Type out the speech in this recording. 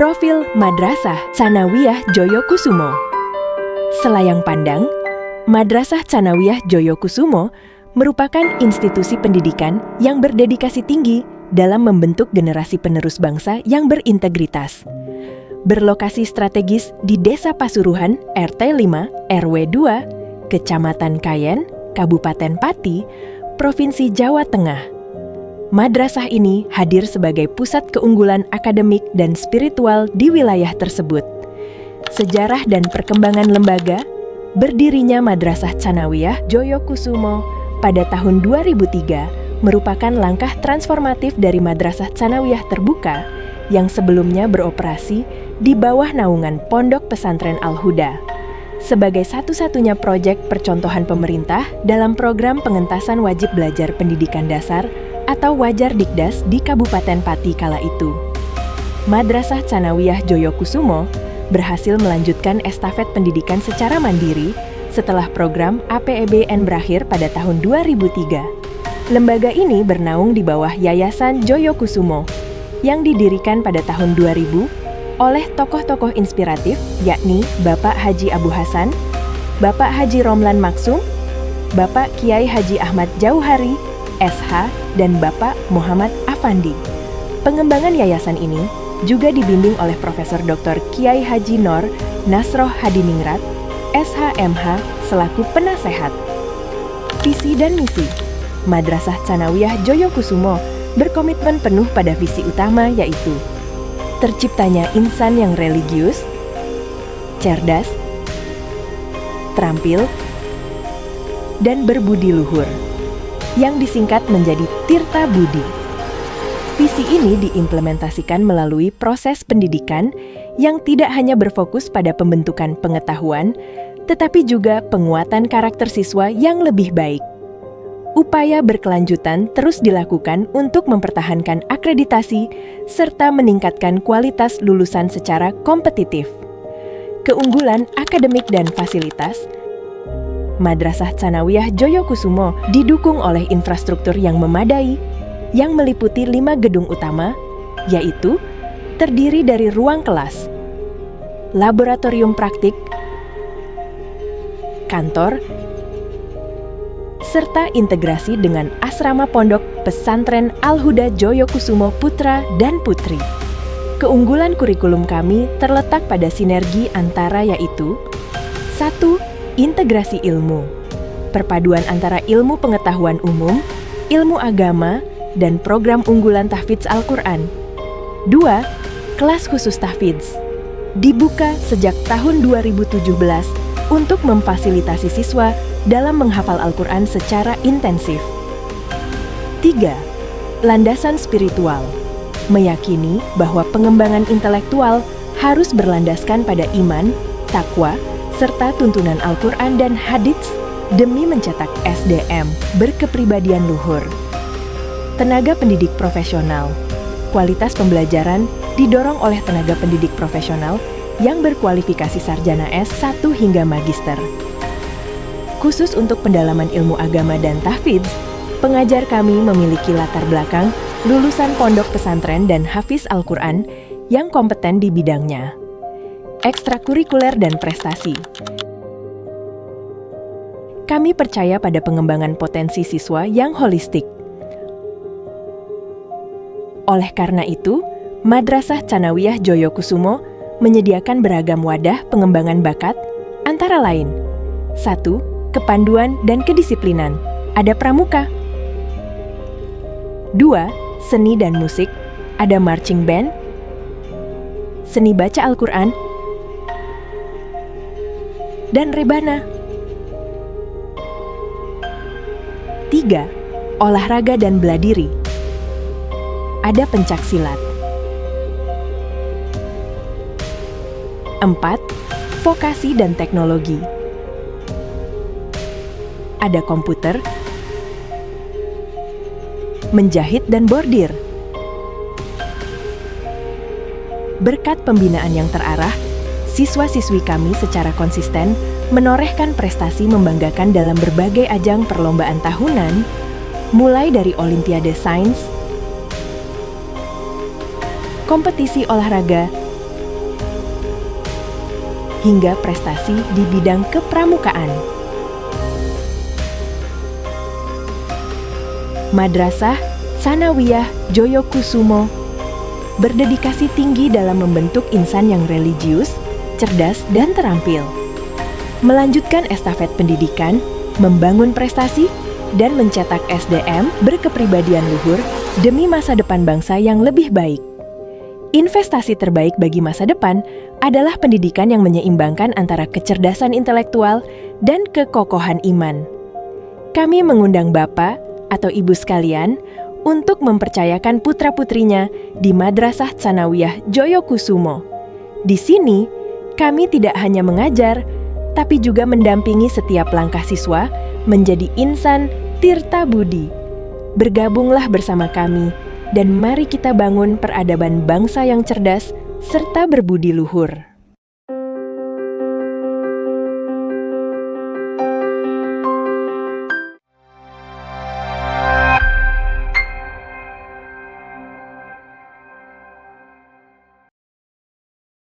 Profil Madrasah Tsanawiyah Joyokusumo. Selayang pandang, Madrasah Tsanawiyah Joyokusumo merupakan institusi pendidikan yang berdedikasi tinggi dalam membentuk generasi penerus bangsa yang berintegritas. Berlokasi strategis di Desa Pasuruhan, RT 5, RW 2, Kecamatan Kayen, Kabupaten Pati, Provinsi Jawa Tengah. Madrasah ini hadir sebagai pusat keunggulan akademik dan spiritual di wilayah tersebut. Sejarah dan perkembangan lembaga, berdirinya Madrasah Tsanawiyah Joyokusumo pada tahun 2003 merupakan langkah transformatif dari Madrasah Tsanawiyah Terbuka yang sebelumnya beroperasi di bawah naungan Pondok Pesantren Al-Huda, sebagai satu-satunya proyek percontohan pemerintah dalam program pengentasan wajib belajar pendidikan dasar atau Wajar Dikdas di Kabupaten Pati kala itu. Madrasah Tsanawiyah Joyokusumo berhasil melanjutkan estafet pendidikan secara mandiri setelah program APEBN berakhir pada tahun 2003. Lembaga ini bernaung di bawah Yayasan Joyokusumo yang didirikan pada tahun 2000 oleh tokoh-tokoh inspiratif yakni Bapak Haji Abu Hasan, Bapak Haji Romlan Maksum, Bapak Kiai Haji Ahmad Jauhari, SH, dan Bapak Muhammad Afandi. Pengembangan yayasan ini juga dibimbing oleh Profesor Dr. Kiai Haji Nor Nasroh Hadiningrat, SHMH, selaku penasehat. Visi dan misi Madrasah Tsanawiyah Joyokusumo berkomitmen penuh pada visi utama yaitu terciptanya insan yang religius, cerdas, terampil, dan berbudi luhur, yang disingkat menjadi Tirta Budi. Visi ini diimplementasikan melalui proses pendidikan yang tidak hanya berfokus pada pembentukan pengetahuan, tetapi juga penguatan karakter siswa yang lebih baik. Upaya berkelanjutan terus dilakukan untuk mempertahankan akreditasi serta meningkatkan kualitas lulusan secara kompetitif. Keunggulan akademik dan fasilitas, Madrasah Tsanawiyah Joyokusumo didukung oleh infrastruktur yang memadai, yang meliputi 5 gedung utama, yaitu terdiri dari ruang kelas, laboratorium praktik, kantor, serta integrasi dengan asrama pondok pesantren Al-Huda Joyokusumo Putra dan Putri. Keunggulan kurikulum kami terletak pada sinergi antara yaitu 1. Integrasi ilmu, perpaduan antara ilmu pengetahuan umum, ilmu agama, dan program unggulan tahfidz Al-Quran. 2. Kelas khusus tahfidz, dibuka sejak tahun 2017 untuk memfasilitasi siswa dalam menghafal Al-Quran secara intensif. 3. Landasan spiritual, meyakini bahwa pengembangan intelektual harus berlandaskan pada iman, takwa, serta tuntunan Al-Quran dan hadits demi mencetak SDM berkepribadian luhur. Tenaga pendidik profesional, kualitas pembelajaran didorong oleh tenaga pendidik profesional yang berkualifikasi sarjana S1 hingga magister. Khusus untuk pendalaman ilmu agama dan tahfidz, pengajar kami memiliki latar belakang lulusan pondok pesantren dan hafiz Al-Quran yang kompeten di bidangnya. Ekstrakurikuler dan prestasi. Kami percaya pada pengembangan potensi siswa yang holistik. Oleh karena itu, Madrasah Tsanawiyah Joyokusumo menyediakan beragam wadah pengembangan bakat, antara lain 1. Kepanduan dan kedisiplinan, ada pramuka. 2. Seni dan musik, ada marching band, seni baca Al-Quran, dan rebana. 3. Olahraga dan bela diri, ada pencak silat. 4. Vokasi dan teknologi, ada komputer, menjahit dan bordir. Berkat pembinaan yang terarah, siswa-siswi kami secara konsisten menorehkan prestasi membanggakan dalam berbagai ajang perlombaan tahunan, mulai dari Olimpiade Sains, kompetisi olahraga, hingga prestasi di bidang kepramukaan. Madrasah Tsanawiyah Joyokusumo berdedikasi tinggi dalam membentuk insan yang religius, cerdas, dan terampil. Melanjutkan estafet pendidikan, membangun prestasi, dan mencetak SDM berkepribadian luhur demi masa depan bangsa yang lebih baik. Investasi terbaik bagi masa depan adalah pendidikan yang menyeimbangkan antara kecerdasan intelektual dan kekokohan iman. Kami mengundang Bapak atau Ibu sekalian untuk mempercayakan putra-putrinya di Madrasah Tsanawiyah Joyokusumo. Di sini, kami tidak hanya mengajar, tapi juga mendampingi setiap langkah siswa menjadi insan tirta budi. Bergabunglah bersama kami, dan mari kita bangun peradaban bangsa yang cerdas serta berbudi luhur.